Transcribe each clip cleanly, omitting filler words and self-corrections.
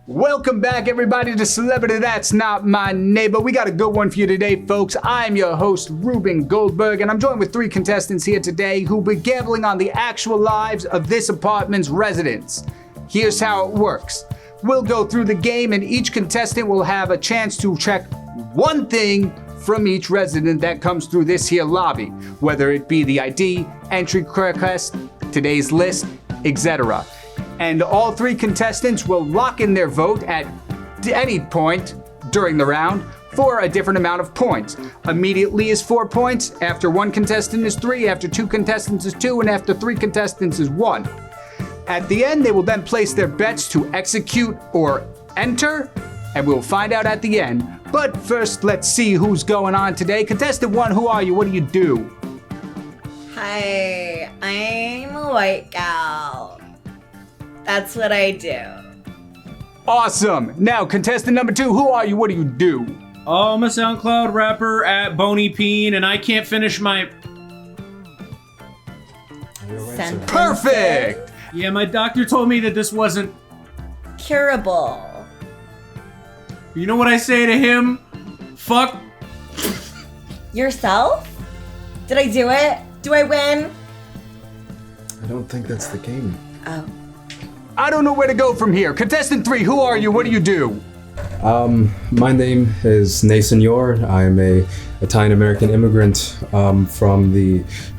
Welcome back, everybody, to Celebrity That's Not My Neighbor. We got a good one for you today, folks. I'm your host, Ruben Goldberg, and I'm joined with 3 contestants here today who'll be gambling on the actual lives of this apartment's residents. Here's how it works. We'll go through the game, and each contestant will have a chance to check one thing from each resident that comes through this here lobby, whether it be the ID, entry request, today's list, etc. And all 3 contestants will lock in their vote at any point during the round for a different amount of points. Immediately is 4 points, after 1 contestant is 3, after 2 contestants is 2, and after 3 contestants is 1. At the end, they will then place their bets to execute or enter, and we'll find out at the end. But first, let's see who's going on today. Contestant 1, who are you? What do you do? Hi, I'm a white gal. That's what I do. Awesome. Now, contestant number 2, who are you? What do you do? Oh, I'm a SoundCloud rapper at Boney Peen, and I can't finish my... Sentences. Perfect! Yeah, my doctor told me that this wasn't... Curable. You know what I say to him? Fuck. Yourself? Did I do it? Do I win? I don't think that's the game. Oh. I don't know where to go from here. Contestant 3, who are you? What do you do? My name is Nathan Yor. I'm a Italian-American immigrant from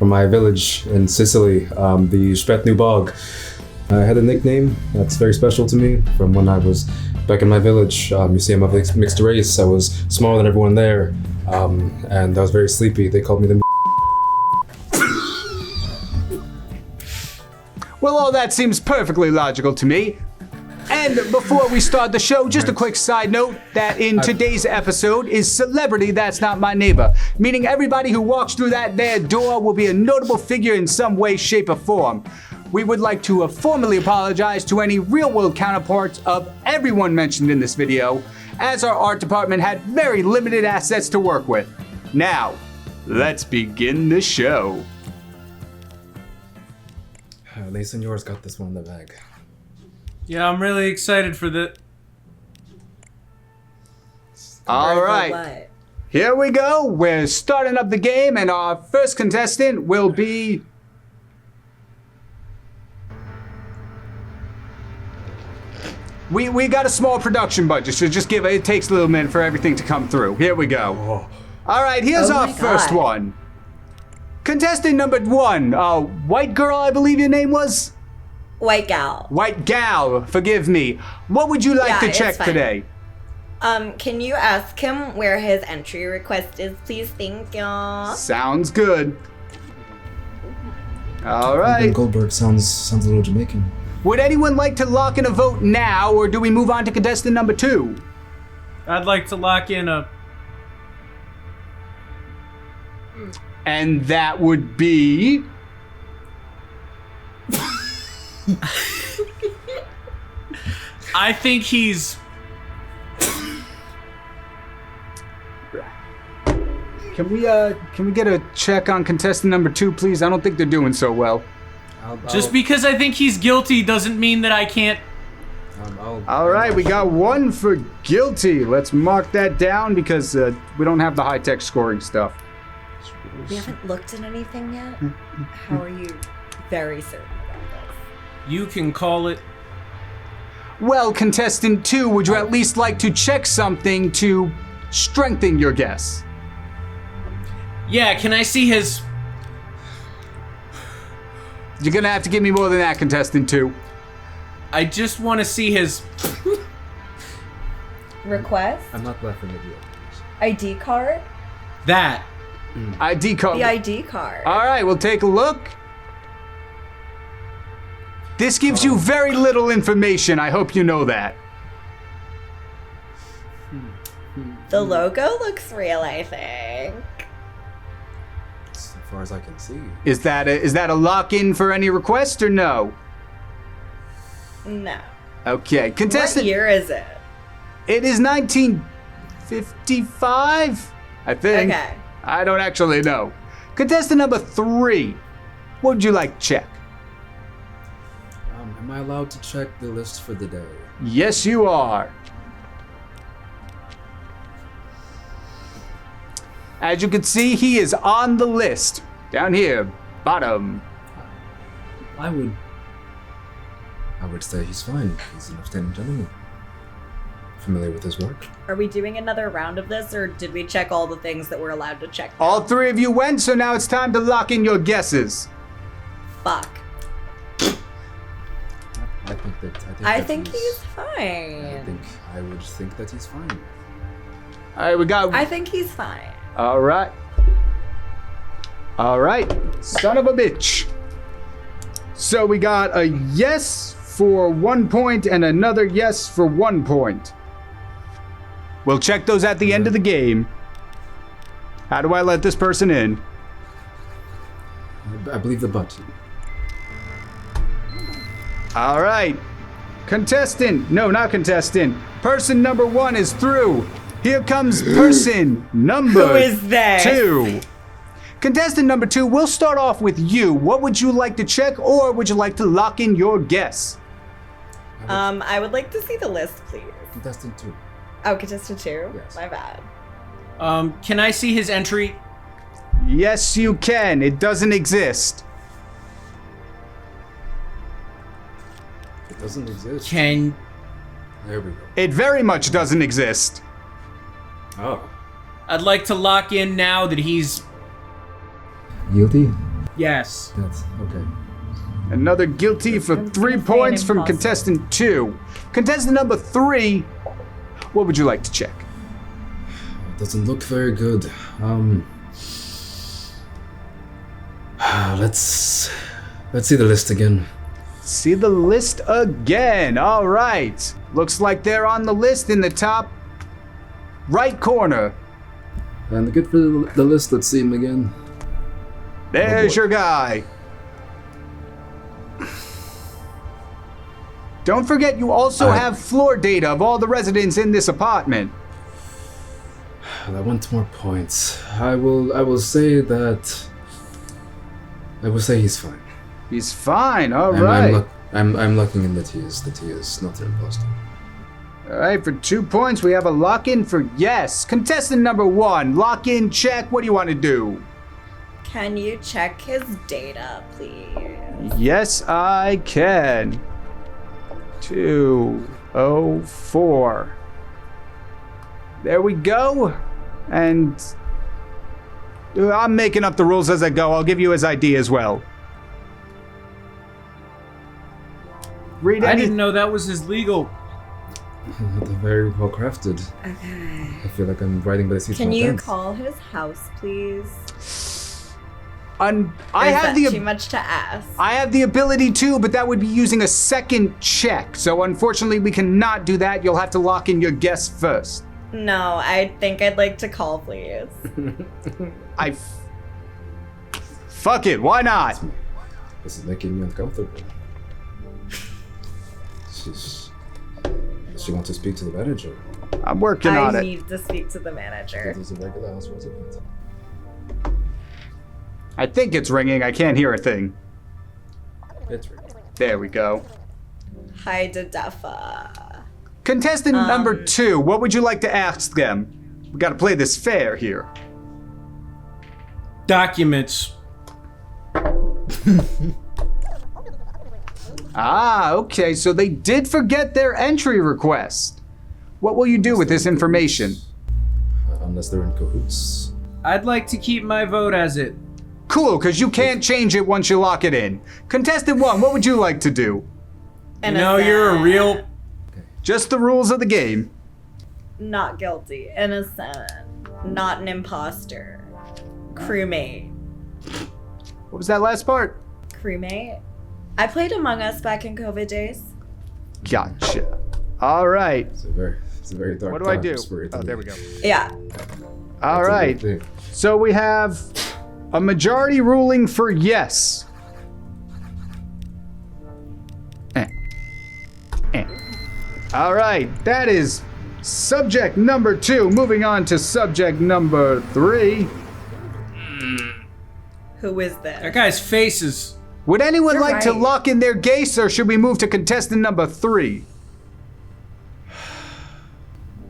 my village in Sicily, the Spretnu Bog. I had a nickname that's very special to me from when I was back in my village. You see, I'm of mixed race. I was smaller than everyone there, and I was very sleepy. They called me the... Well, all that seems perfectly logical to me. And before we start the show, just a quick side note that in today's episode is Celebrity That's Not My Neighbor, meaning everybody who walks through that there door will be a notable figure in some way, shape, or form. We would like to formally apologize to any real-world counterparts of everyone mentioned in this video, as our art department had very limited assets to work with. Now, let's begin the show. Nathan Yor's got this one in the bag. Yeah, I'm really excited for the... All right, What? here we go. We're starting up the game, and our first contestant will be... We got a small production budget, so just it takes a little minute for everything to come through. Here we go. All right, here's Oh our my first God. one. Contestant number 1, white girl, I believe your name was? White gal. White gal, forgive me. What would you like Yeah, to it's check fine. today? Can you ask him where his entry request is, please? Thank you. Sounds good. All Ruben right. Goldberg sounds a little Jamaican. Would anyone like to lock in a vote now, or do we move on to contestant number 2? I'd like to lock in a... And that would be... I think he's... Can we get a check on contestant number 2, please? I don't think they're doing so well. Just because I think he's guilty doesn't mean that I can't... All right, we got 1 for guilty. Let's mark that down because we don't have the high-tech scoring stuff. We haven't looked at anything yet? How are you very certain about this? You can call it... Well, contestant 2, would you at least like to check something to strengthen your guess? Yeah, can I see his... You're gonna have to give me more than that, contestant 2. I just want to see his... Request? I'm not laughing at you. ID card? That. ID card. The ID card. All right, we'll take a look. This gives you very little information. I hope you know that. The logo looks real, I think. As far as I can see. Is that a lock-in for any request or no? No. Okay, What contestant. year is it? It is 1955, I think. Okay. I don't actually know. Contestant number 3, what would you like to check? I'm Am I allowed to check the list for the day? Yes, you are. As you can see, he is on the list. Down here, bottom. I would say he's fine. He's an upstanding gentleman. Familiar with his work. Are we doing another round of this, or did we check all the things that we're allowed to check? All three of you went, so now it's time to lock in your guesses. Fuck. I think he's fine. I would think that he's fine. All right, we got... I think he's fine. All right. All right. Son of a bitch. So we got a yes for 1 point and another yes for 1 point. We'll check those at the end of the game. How do I let this person in? I believe the button. All right. Contestant. No, not contestant. Person number 1 is through. Here comes person number Who is that? 2. Contestant number 2, we'll start off with you. What would you like to check, or would you like to lock in your guess? I would like to see the list, please. Contestant 2. Oh, contestant 2? Yes. My bad. Can I see his entry? Yes, you can. It doesn't exist. It doesn't exist. Can... There we go. It very much doesn't exist. Oh. I'd like to lock in now that he's... Guilty? Yes. That's okay. Another guilty for 3 insane points from impossible. contestant 2. Contestant number 3, what would you like to check? It doesn't look very good. Let's see the list again. See the list again. All right. Looks like they're on the list in the top right corner. And good for the list. Let's see him again. There's boy. your guy. Don't forget, you also have floor data of all the residents in this apartment. I want more points. I will say that. I will say he's fine. He's fine. All I'm right. I'm locking in that he is not an imposter. All right, for 2 points, we have a lock-in for yes. Contestant number 1, lock-in, check. What do you want to do? Can you check his data, please? Yes, I can. 204. There we go. And I'm making up the rules as I go. I'll give you his ID as well. Read I any- didn't know that was his legal. They're very well crafted. Okay. I feel like I'm writing by the seat of Can my you pants. call his house, please? I Or have is that the too much to ask? I have the ability to, but that would be using a second check. So unfortunately, we cannot do that. You'll have to lock in your guess first. No, I think I'd like to call, please. Fuck it. Why not? This is making me uncomfortable. She wants to speak to the manager. I'm working on I it. need to speak to the manager. This is a regular house resident. I think it's ringing. I can't hear a thing. It's ringing. There we go. Hi, Dadefa. Contestant number 2, what would you like to ask them? We gotta play this fair here. Documents. Ah, okay, so they did forget their entry request. What will you do with this information? Unless they're in cahoots. I'd like to keep my vote as it. Cool, because you can't change it once you lock it in. Contestant 1, what would you like to do? You know, you're a real... Just the rules of the game. Not guilty. Innocent. Not an imposter. Crewmate. What was that last part? Crewmate? I played Among Us back in COVID days. Gotcha. All right. It's a very dark What do I time do? for it to Oh, there we be. go. Yeah. All It's a right. good thing. So we have a majority ruling for yes. All right, that is subject number 2. Moving on to subject number 3. Who is That this? guy's face is Would anyone You're like to right. lock in their guess, or should we move to contestant number 3?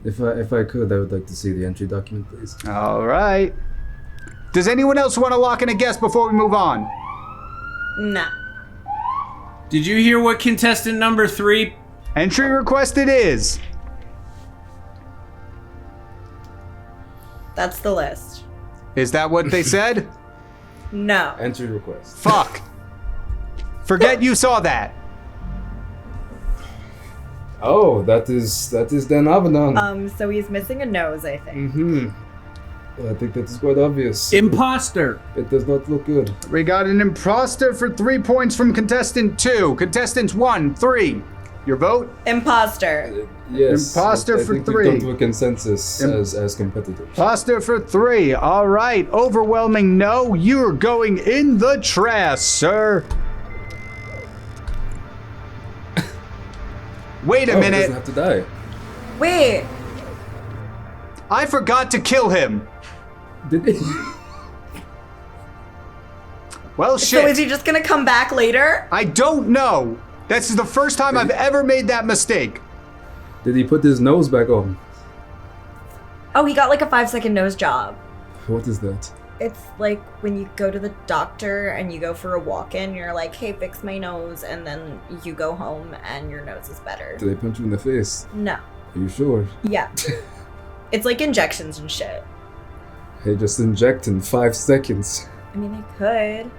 If I could, I would like to see the entry document, please. All right. Does anyone else want to lock in a guess before we move on? No. Did you hear what contestant number 3? Entry request it is. That's the list. Is that what they said? No. Entry request. Fuck. Forget you saw that. Oh, that is Dan Avedon. So he's missing a nose, I think. I think that is quite obvious. Imposter. It does not look good. We got an imposter for 3 points from contestant 2. Contestants 1, 3. Your vote? Imposter. Yes. Imposter I for think 3. We've come to a consensus as competitors. Imposter for 3. All right. Overwhelming no. You're going in the trash, sir. Wait a He minute. doesn't have to die. Wait. I forgot to kill him. Did he? Well, So is shit. he just gonna come back later? I don't know. This is the first time I've ever made that mistake. Did he put his nose back on? Oh, he got like a 5-second nose job. What is that? It's like when you go to the doctor and you go for a walk-in, you're like, hey, fix my nose, and then you go home and your nose is better. Did they punch you in the face? No. Are you sure? Yeah. It's like injections and shit. Hey, just inject in 5 seconds. I mean, they could.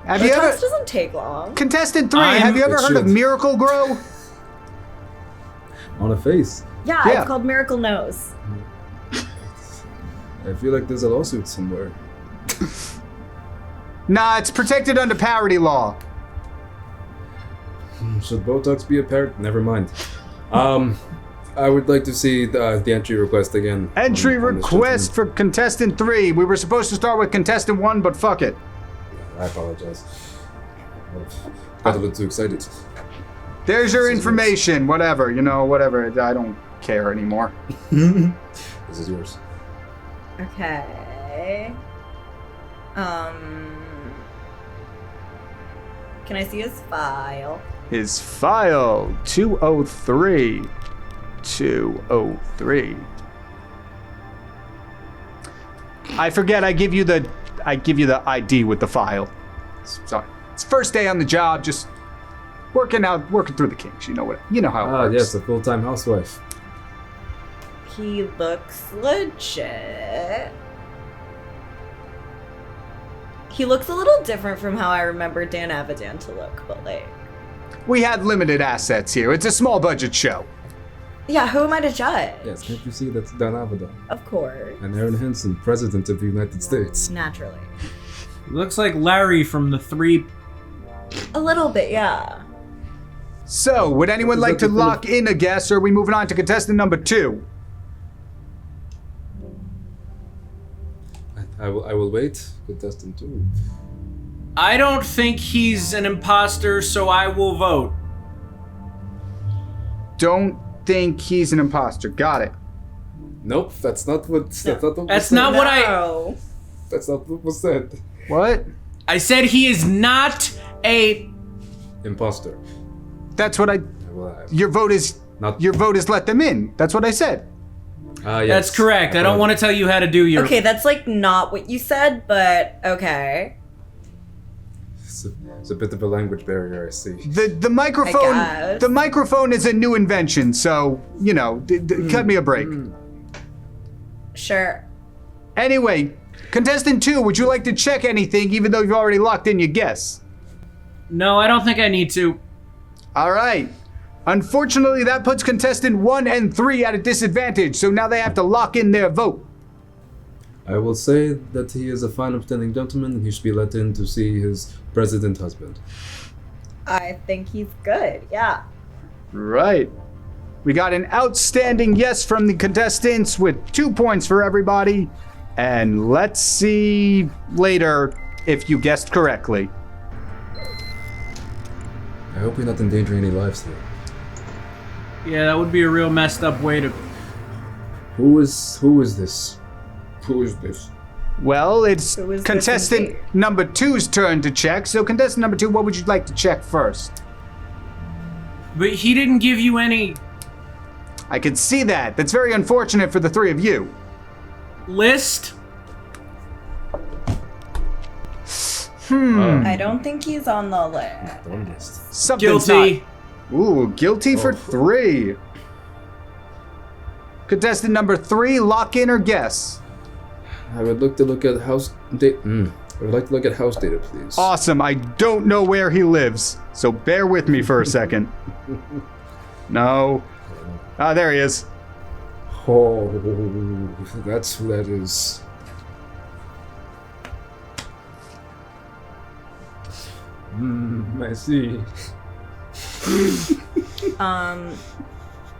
Have you Botox ever... doesn't take long. Contestant 3, have you ever It heard of should. Miracle Grow? On a face. Yeah, Yeah. it's called Miracle Nose. I feel like there's a lawsuit somewhere. Nah, it's protected under parody law. Should Botox be a parrot? Never mind. I would like to see the entry request again. Entry on this request for contestant 3. We were supposed to start with contestant 1, but fuck it. gentleman. I apologize. Got a little too excited. There's your information. Whatever, whatever. I don't care anymore. This is yours. Okay. Can I see his file? His file 203. 203. I forget. I give you the ID with the file. Sorry. It's first day on the job. Just working through the kinks. You know how it works. Yes, a full-time housewife. He looks legit. He looks a little different from how I remember Dan Avedon to look, but like... We had limited assets here. It's a small budget show. Yeah, who am I to judge? Yes, can't you see that's Dan Avedon? Of course. And Aaron Henson, President of the United States. Naturally. Looks like Larry from the 3. A little bit, yeah. So, would anyone Is like that to the lock in a guess, or are we moving on to contestant number 2? I will wait. Contestant 2. I don't think he's an imposter, so I will vote. Don't think he's an imposter. Got it. Nope, that's not what. That's not what That's was not said. what I... No. That's not what was said. What? I said he is not a... Imposter. That's what I... Well, Your vote is... Not- Your vote is let them in. That's what I said. yes. That's correct. I don't want to tell you how to do your... Okay, that's like not what you said, but okay. It's a bit of a language barrier, I see. The microphone... guess. The microphone is a new invention, so, cut me a break. Sure. Anyway, contestant 2, would you like to check anything even though you've already locked in your guess? No, I don't think I need to. All right. Unfortunately, that puts contestant 1 and 3 at a disadvantage, so now they have to lock in their vote. I will say that he is a fine, upstanding gentleman, and he should be let in to see his president husband. I think he's good, yeah. Right. We got an outstanding yes from the contestants with 2 points for everybody. And let's see later if you guessed correctly. I hope you're not endangering any lives there. Yeah, that would be a real messed up way to... Who is this? Who is this? Well, it's Who is this contestant indeed? number 2's turn to check. So, contestant number 2, what would you like to check first? But he didn't give you any I can see that. That's very unfortunate for the 3 of you. list. I don't think he's on the list. Don't list. Something's Guilty. not- Ooh, guilty for 3. Contestant number 3, lock in or guess? I would like to look at house data. I would like to look at house data, please. Awesome. I don't know where he lives, so bear with me for a second. No. Ah, there he is. Oh, that's who that is. I see.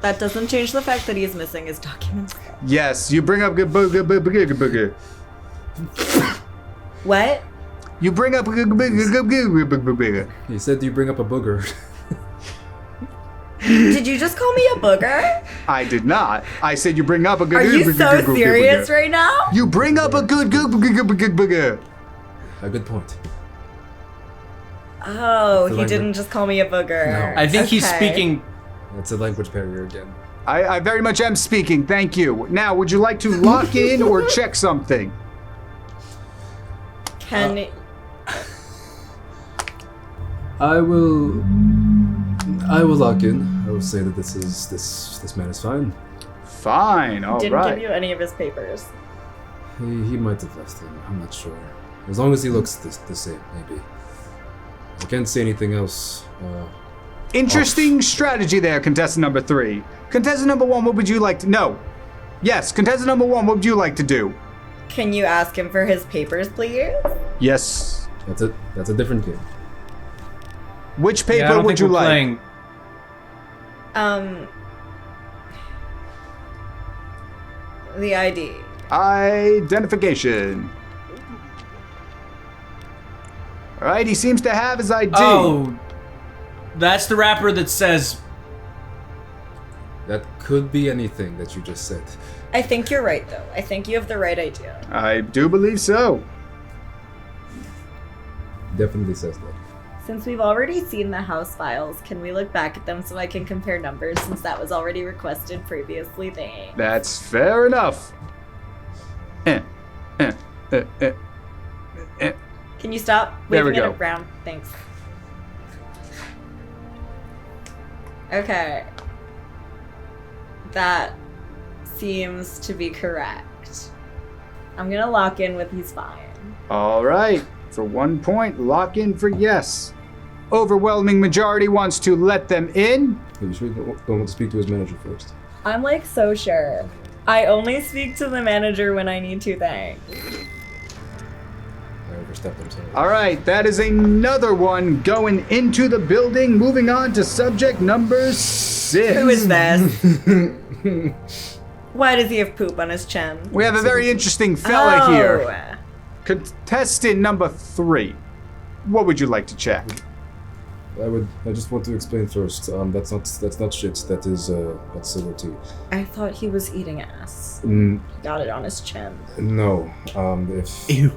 That doesn't change the fact that he's missing his documents. Yes, you bring up good booger. What? You bring up good. He said you bring up a booger. Did you just call me a booger? I did not. I said you bring up a good. Are you so serious right now? You bring up a good booger. A good point. Oh, The he language- didn't just call me a booger. No. I think he's Okay. speaking. That's a language barrier again. I very much am speaking. Thank you. Now, would you like to lock in or check something? Can I will lock in. I will say that this man is fine. Fine. All didn't right. give you any of his papers. He might have left him. I'm not sure. As long as he looks the same, maybe. I can't say anything else. Interesting strategy there, contestant number 3. Contestant number 1, what would you like to... No. Yes, contestant number 1, what would you like to do? Can you ask him for his papers, please? Yes. That's a different game. Which Yeah, I paper don't would think you we're like? playing. The ID. Identification. All right, he seems to have his ID. Oh, that's the rapper that says. That could be anything that you just said. I think you're right, though. I think you have the right idea. I do believe so. Definitely says that. Since we've already seen the house files, can we look back at them so I can compare numbers since that was already requested previously? Thanks. That's fair enough. Can you stop There we waving go. it around? Thanks. Okay. That seems to be correct. I'm gonna lock in with he's fine. All right. For 1 point, lock in for yes. Overwhelming majority wants to let them in. You sure you don't want to speak to his manager first? I'm like so sure. I only speak to the manager when I need to, thanks. I overstepped, I'm sorry. All right, that is another one going into the building. Moving on to subject number 6. Who is this? Why does he have poop on his chin? We have a very interesting fella Oh. here. Contestant number 3. What would you like to check? I just want to explain first. That's not shit. That's silver tea. I thought he was eating ass. Mm, He got it on his chin. no. Ew.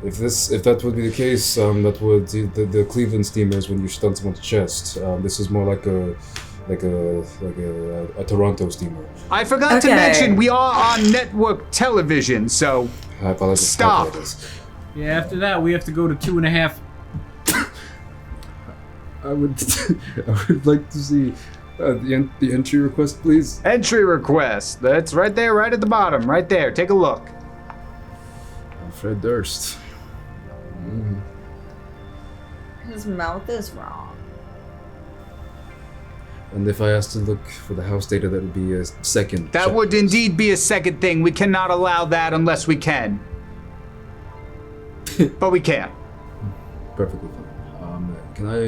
If that would be the case, that would the Cleveland Steamers when you stun someone's chest. This is more like a Toronto steamer. I forgot to Okay. mention we are on network television, so I apologize. Stop. I apologize. Yeah, after that, we have to go to 2.5. I would like to see the entry request, please. entry request. That's right there, right at the bottom, right there. Take a look. Fred Durst. His mouth is wrong. And if I asked to look for the house data, that would be a second. That check. would indeed be a second thing. We cannot allow that unless we can. But we can. Perfectly fine.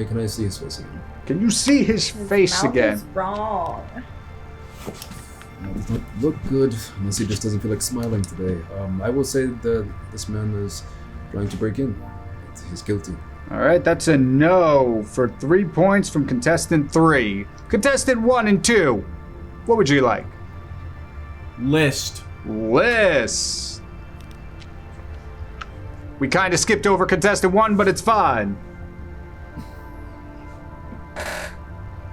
Can I see his face again? Can you see his face Mouth again? is wrong. That does not look good unless he just doesn't feel like smiling today. I will say that this man is trying to break in. He's guilty. All right, that's a no for 3 points from contestant 3. Contestant 1 and 2. What would you like? List. List. We kind of skipped over contestant 1, but it's fine.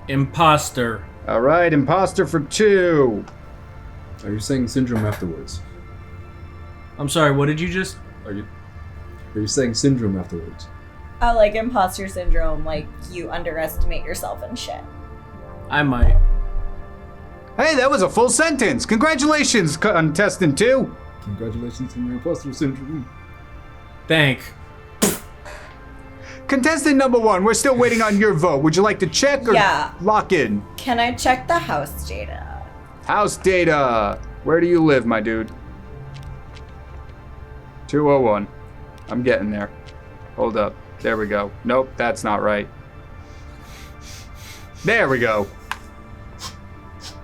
Imposter. All right, imposter for 2. Are you saying syndrome afterwards? I'm sorry, what did you just... Are you saying syndrome afterwards? Oh, like imposter syndrome, like you underestimate yourself and shit. I might. Hey, that was a full sentence. Congratulations, contestant 2. Congratulations on your imposter syndrome. Thank. Contestant number 1, we're still waiting on your vote. Would you like to check or Yeah. lock in? Can I check the house data? House data. Where do you live, my dude? 201. I'm getting there. Hold up. There we go. Nope, that's not right. There we go.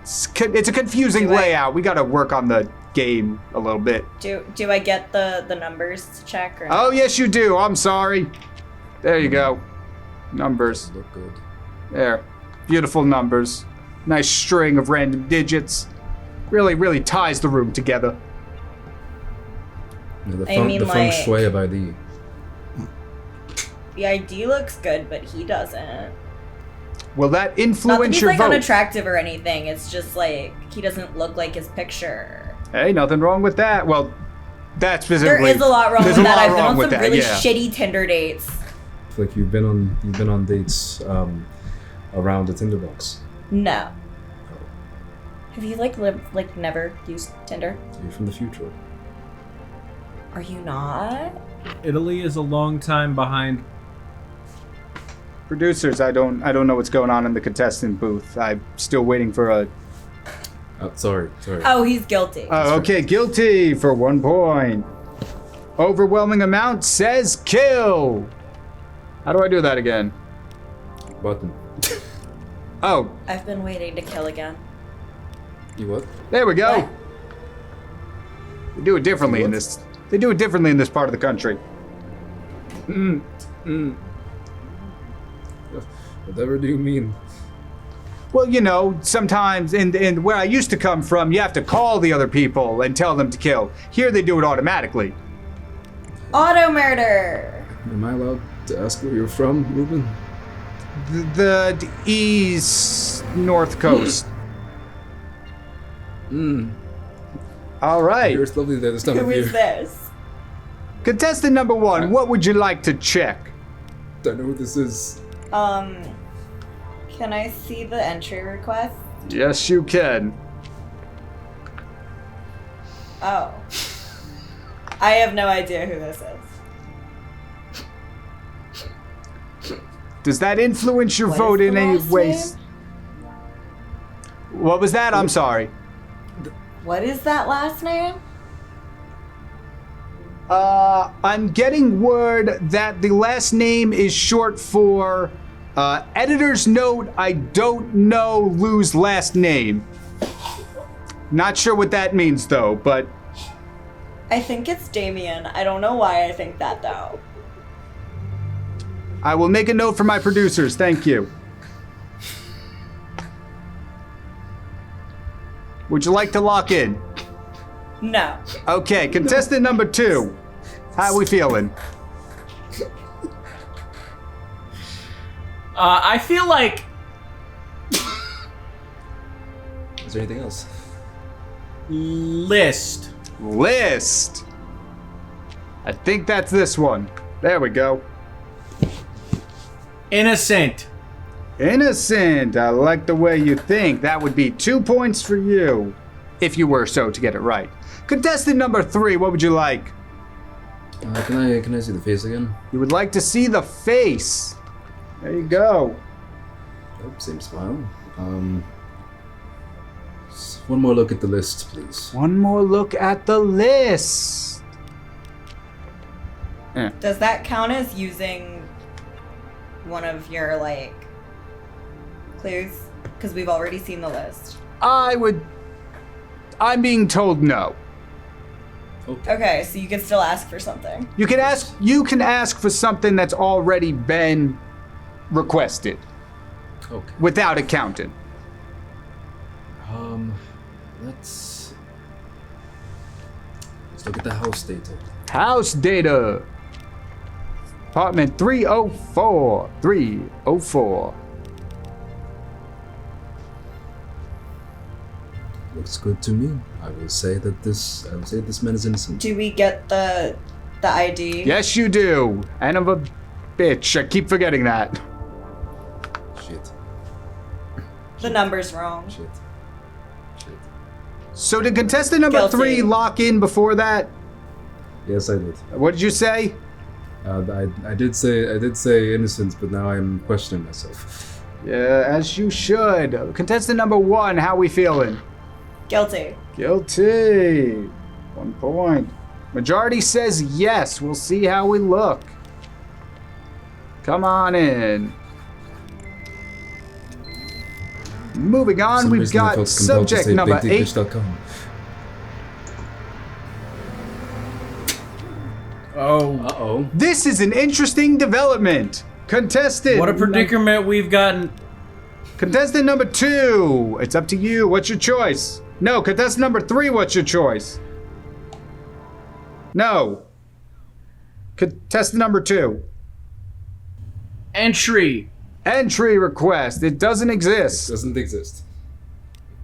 It's a confusing layout. We gotta work on the game a little bit. Do I get the numbers to check or Oh, yes, you do. I'm sorry. There you go. Numbers. Look good. There. Beautiful numbers. Nice string of random digits. Really ties the room together. Yeah, the I mean, the feng like- shui of ID. The ID looks good, but he doesn't. Will that Not that influence he's your like vote? unattractive or anything. It's just like he doesn't look like his picture. Hey, nothing wrong with that. Well, that There specifically. is a lot wrong there's with a that. lot I've been wrong on with some that, really yeah. shitty Tinder dates. It's like you've been on dates around the Tinderbox. No. Have you never used Tinder? You're from the future. Are you not? Italy is a long time behind. Producers, I don't know what's going on in the contestant booth. I'm still waiting for a. Oh, sorry. Oh, he's guilty. Oh, okay, guilty for 1 point. Overwhelming amount says kill. How do I do that again? Button. Oh, I've been waiting to kill again. You what? there we go. What? They do it differently in this. They do it differently in this part of the country. Whatever do you mean? Well, you know, sometimes in where I used to come from, you have to call the other people and tell them to kill. Here they do it automatically. Auto murder. Am I allowed to ask where you're from, Ruben? The East North Coast. All right. Here it's lovely there this time Who of year. is this? Contestant number 1, what would you like to check? Don't know what this is. Can I see the entry request? Yes, you can. Oh. I have no idea who this is. Does that influence your What vote is in the any last ways? What was that? I'm sorry. What is that last name? I'm getting word that the last name is short for editor's note, I don't know Lou's last name. Not sure what that means though, but I think it's Damien. I don't know why I think that though. I will make a note for my producers. Thank you. Would you like to lock in? No. Okay, contestant number 2. How we feeling? I feel like Is there anything else? list. List. I think that's this one. There we go. Innocent. Innocent. I like the way you think. That would be 2 points for you, if you were so to get it right. Contestant number 3, what would you like? Can I see the face again? You would like to see the face. There you go. Oh, same smile. One more look at the list, please. One more look at the list. Does that count as using one of your clues? Because we've already seen the list. I'm being told no. Okay, so you can still ask for something. You can ask for something that's already been requested Okay. without it counting. Let's look at the house data. House data. Apartment 304. 304. Looks good to me. I will say this man is innocent. Do we get the ID? Yes, you do. And of a bitch. I keep forgetting that. Shit. The number's wrong. Shit. So did contestant number Guilty. 3 lock in before that? Yes, I did. What did you say? I did say innocent, but now I'm questioning myself. Yeah, as you should. Contestant number 1, how we feeling? Guilty. Guilty. 1 point. Majority says yes. We'll see how we look. Come on in. Moving on, we've got subject number 8. Oh, Uh-oh. This is an interesting development. Contestant. what a predicament we've gotten. Contestant number 2. It's up to you. What's your choice? No. Contestant number 3. What's your choice? No. Contestant number 2. Entry. Entry request. It doesn't exist. Doesn't exist.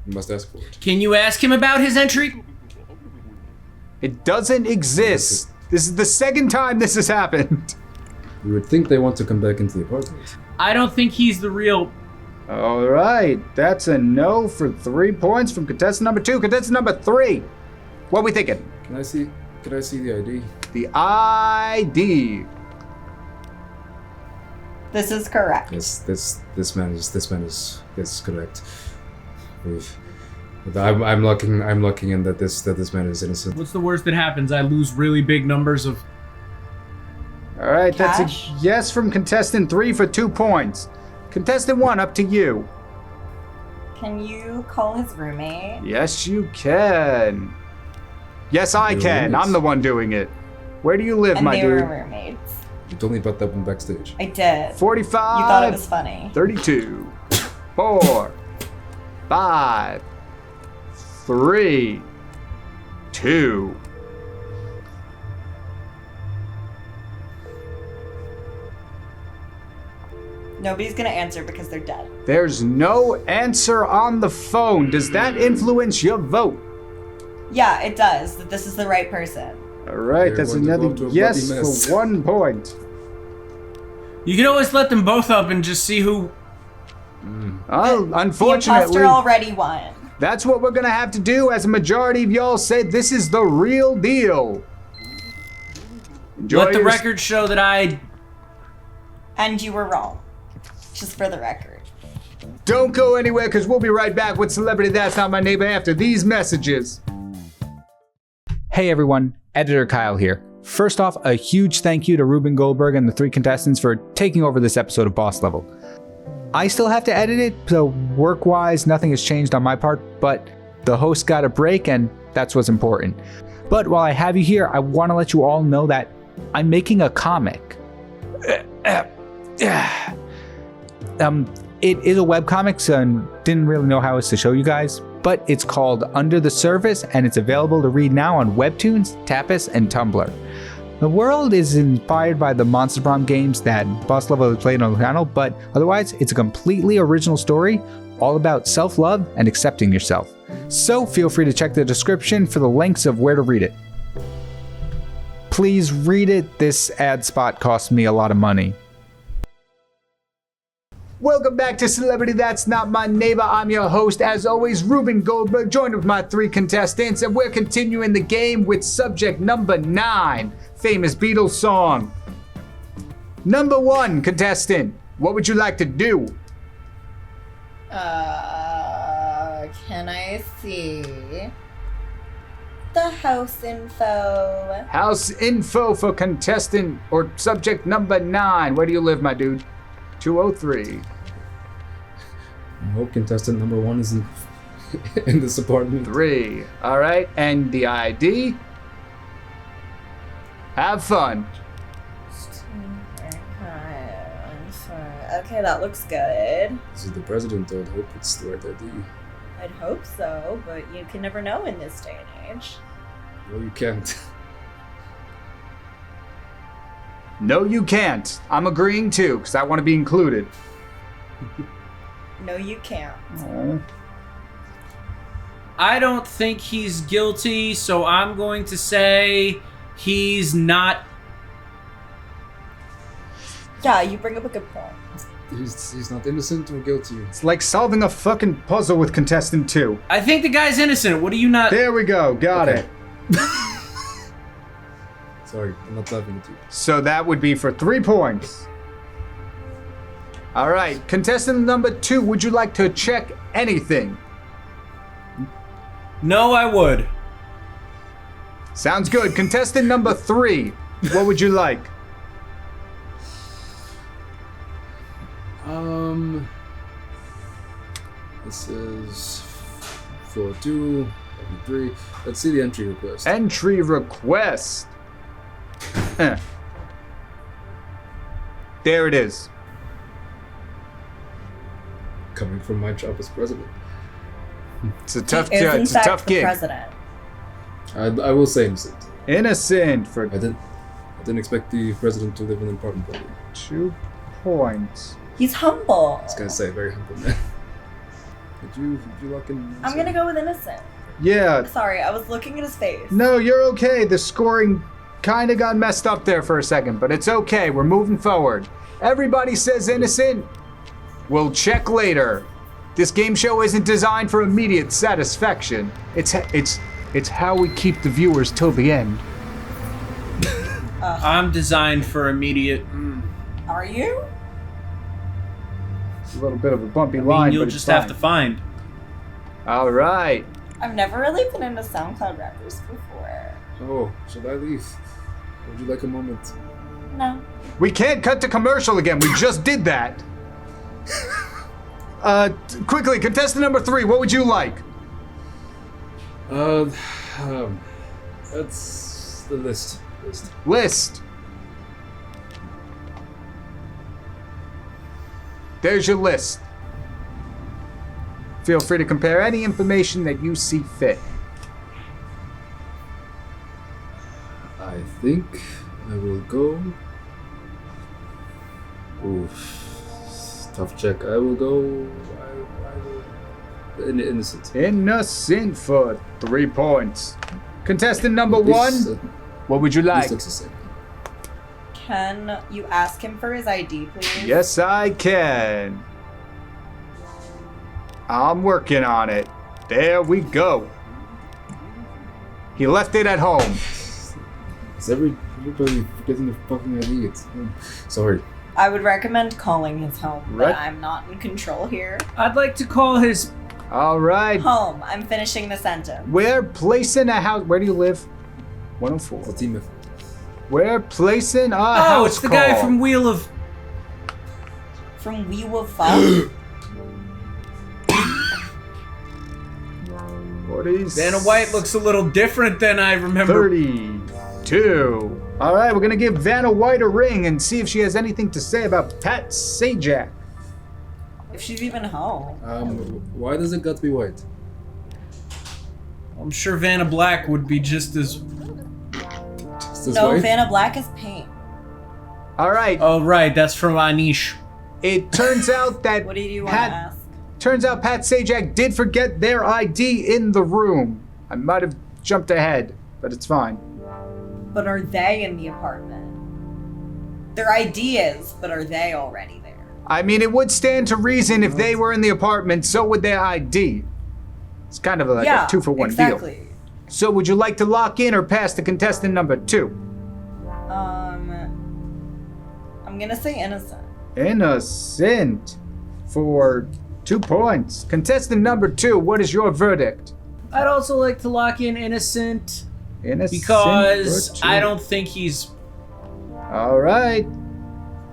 You must ask for it. Can you ask him about his entry? It doesn't exist. This is the second time this has happened. You would think they want to come back into the apartment. I don't think he's the real. All right. That's a no for 3 points from contestant number 2. Contestant number 3. What we thinking? Can I see the ID? The ID. This is correct. Yes, this man is correct. I'm looking in that this man is innocent. What's the worst that happens? I lose really big numbers of. All right. That's Cash? a yes from contestant 3 for 2 points. Contestant 1, up to you. Can you call his roommate? Yes, you can. Yes, I Your can. roommates. I'm the one doing it. Where do you live, And my they dude? were roommates. You told me about that one backstage. I did. 45. You thought it was funny. 32. 4. 5. 3. 2. Nobody's gonna answer because they're dead. There's no answer on the phone. Does that influence your vote? Yeah, it does. That this is the right person. All right, They're that's going to another go to a yes bloody mess. for 1 point. You can always let them both up and just see who. Oh, The unfortunately, imposter already won. that's what we're gonna have to do. As a majority of y'all said, this is the real deal. Enjoy Let the your- record show that I. And you were wrong. Just for the record. Don't go anywhere, because we'll be right back with Celebrity That's Not My Neighbor after these messages. Hey everyone, Editor Kyle here. First off, a huge thank you to Ruben Goldberg and the 3 contestants for taking over this episode of Boss Level. I still have to edit it, so work-wise, nothing has changed on my part, but the host got a break and that's what's important. But while I have you here, I want to let you all know that I'm making a comic. It is a webcomic, so I didn't really know how else to show you guys, but it's called Under the Surface, and it's available to read now on Webtoons, Tapas, and Tumblr. The world is inspired by the Monster Prom games that Boss Level has played on the channel, but otherwise, it's a completely original story, all about self-love and accepting yourself. So feel free to check the description for the links of where to read it. Please read it, this ad spot cost me a lot of money. Welcome back to Celebrity That's Not My Neighbor. I'm your host, as always, Ruben Goldberg, joined with my 3 contestants, and we're continuing the game with subject number 9, famous Beatles song. Number 1 contestant, what would you like to do? Can I see the house info? House info for contestant or subject number 9. Where do you live, my dude? 203. I hope contestant number 1 is in this apartment. 3. All right, and the ID? Have fun. Okay, that looks good. This is the president. I'd hope it's the right ID. I'd hope so, but you can never know in this day and age. No, you can't. No, you can't. I'm agreeing too, because I want to be included. No, you can't. Oh. I don't think he's guilty, so I'm going to say he's not. Yeah, you bring up a good point. He's not innocent or guilty. It's like solving a fucking puzzle with contestant 2. I think the guy's innocent. What do you not? There we go. Got Okay. it. Sorry, I'm not laughing at you. So that would be for 3 points. All right, contestant number 2, would you like to check anything? No, I would. Sounds good. Contestant number 3, what would you like? This is floor 2, 3. Let's see the entry request. Entry request. There it is. Coming from my job as president. It's a tough, He is, in it's a fact, tough the gig. president. I will say innocent. Innocent for I didn't expect the president to live in an apartment building. 2 points. He's humble. I was gonna say, very humble man. Did you lock in? I'm gonna go with innocent. Yeah. Sorry, I was looking at his face. No, you're okay. The scoring kind of got messed up there for a second, but it's okay. We're moving forward. Everybody says innocent. We'll check later. This game show isn't designed for immediate satisfaction. It's how we keep the viewers till the end. I'm designed for immediate. Are you? It's a little bit of a bumpy I line, mean, you'll but just it's have to fine. find. All right. I've never really been into SoundCloud rappers before. Oh, should I leave? Would you like a moment? No. We can't cut to commercial again. We just did that. Quickly, contestant number 3, what would you like? That's the list. List. There's your list. Feel free to compare any information that you see fit. I think I will go. Oof. Tough check. I will go. Innocent. Innocent for 3 points. Contestant number This, 1, what would you This like? looks the same. Can you ask him for his ID, please? Yes, I can. I'm working on it. There we go. He left it at home. Is everybody forgetting their fucking ID? Sorry. I would recommend calling his home, but Right. I'm not in control here. I'd like to call his. All right. Home. I'm finishing the sentence. We're placing a house. Where do you live? 104. It's a team effort. We're placing a Oh, house it's the call. guy from Wheel of. From We Will Fuck. What is Vanna White looks a little different than I remember. 32. All right, we're gonna give Vanna White a ring and see if she has anything to say about Pat Sajak. If she's even home. Why does it got to be white? I'm sure Vanna Black would be just as. Is this No, white? Vanna Black is pink. All right. Oh, right, that's from Anish. It turns out that What do you want to ask? Turns out Pat Sajak did forget their ID in the room. I might have jumped ahead, but it's fine. But are they in the apartment? Their ID is, but are they already there? I mean, it would stand to reason if they were in the apartment, so would their ID. It's kind of like a 2-for-1 deal. exactly. So would you like to lock in or pass to contestant number 2? I'm gonna say innocent. Innocent for 2 points. Contestant number 2, what is your verdict? I'd also like to lock in Innocent Innocent because for 2. I don't think he's. All right.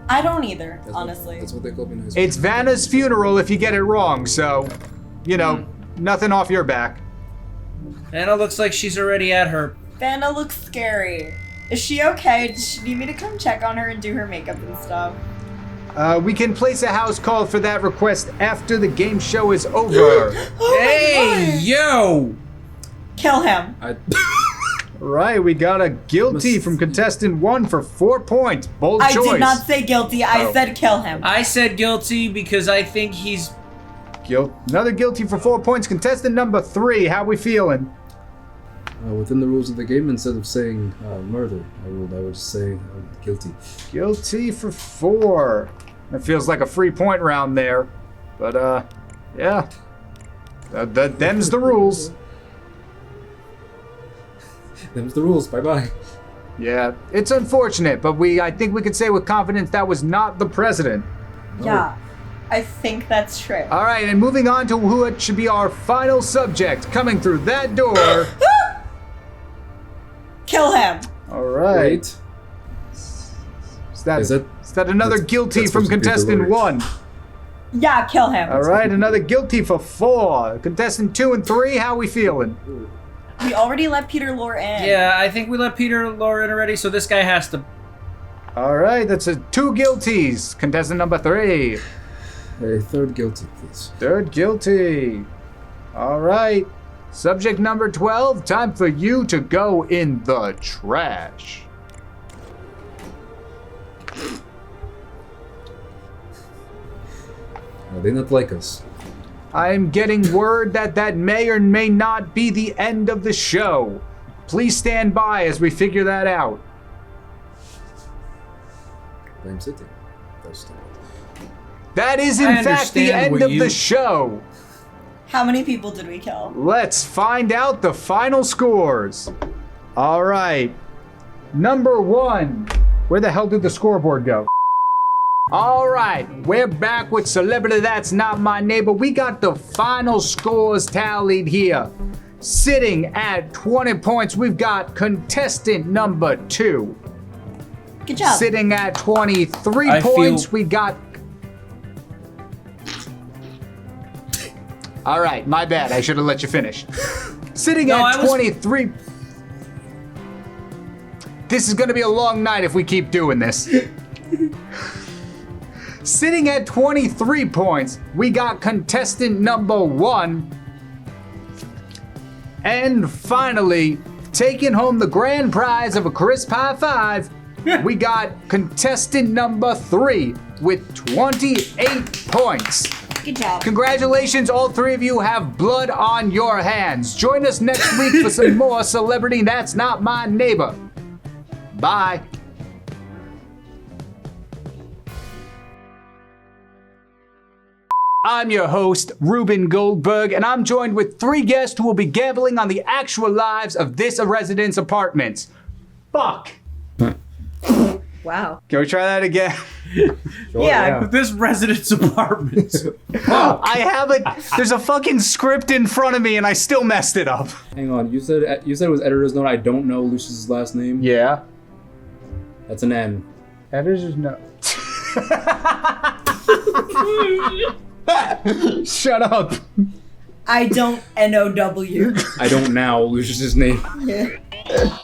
I don't either, That's honestly. That's what they call me in high school. It's Vanna's funeral if you get it wrong, so, you know, nothing off your back. Anna looks like she's already at her. Vanna looks scary. Is she okay? Does she need me to come check on her and do her makeup and stuff? We can place a house call for that request after the game show is over. Oh my Hey, God. yo! Kill him. Right, we got a guilty from contestant 1 for 4 points. Bold I choice. did not say guilty. I said kill him. I said guilty because I think he's... Another guilty for 4 points. Contestant number 3, how we feeling? Within the rules of the game, instead of saying murder, I would just say guilty. Guilty for 4. That feels like a free point round there. But, yeah. Them's the rules. Them's the rules. Bye-bye. Yeah, it's unfortunate, but I think we could say with confidence that was not the president. Yeah, I think that's true. All right, and moving on to who it should be our final subject coming through that door. Kill him. All right. Wait. Is that another that's- guilty that's from supposed to be the contestant word. 1? Yeah, kill him. All right, another guilty for 4. Contestant 2 and 3, how we feeling? We already let Peter Lorre in. Yeah, I think we let Peter Lorre in already, so this guy has to... All right, that's 2 guilties. Contestant number 3. A third guilty, please. Third guilty. All right. Subject number 12, time for you to go in the trash. They not like us. I am getting word that may or may not be the end of the show. Please stand by as we figure that out. I'm sitting. That's the That is, in I fact, the understand end what of you- the show. How many people did we kill? Let's find out the final scores. All right. Number 1. Where the hell did the scoreboard go? All right, we're back with Celebrity That's Not My Neighbor. We got the final scores tallied here. Sitting at 20 points, we've got contestant number 2. Good job. Sitting at 23 I points, feel- we got... All right, my bad. I should have let you finish. Sitting No, at I was- 23... This is going to be a long night if we keep doing this. Sitting at 23 points, we got contestant number 1. And finally, taking home the grand prize of a crisp high 5, we got contestant number 3 with 28 points. Good job. Congratulations, all 3 of you have blood on your hands. Join us next week for some more Celebrity That's Not My Neighbor. Bye. I'm your host, Ruben Goldberg, and I'm joined with 3 guests who will be gambling on the actual lives of this resident's apartments. Fuck. Wow. Can we try that again? Yeah. This resident's apartment. There's a fucking script in front of me and I still messed it up. Hang on, you said it was editor's note. I don't know Lucius's last name. Yeah. That's an N. Editor's note. Shut up. I don't NOW. I don't now Lucius's name. Yeah.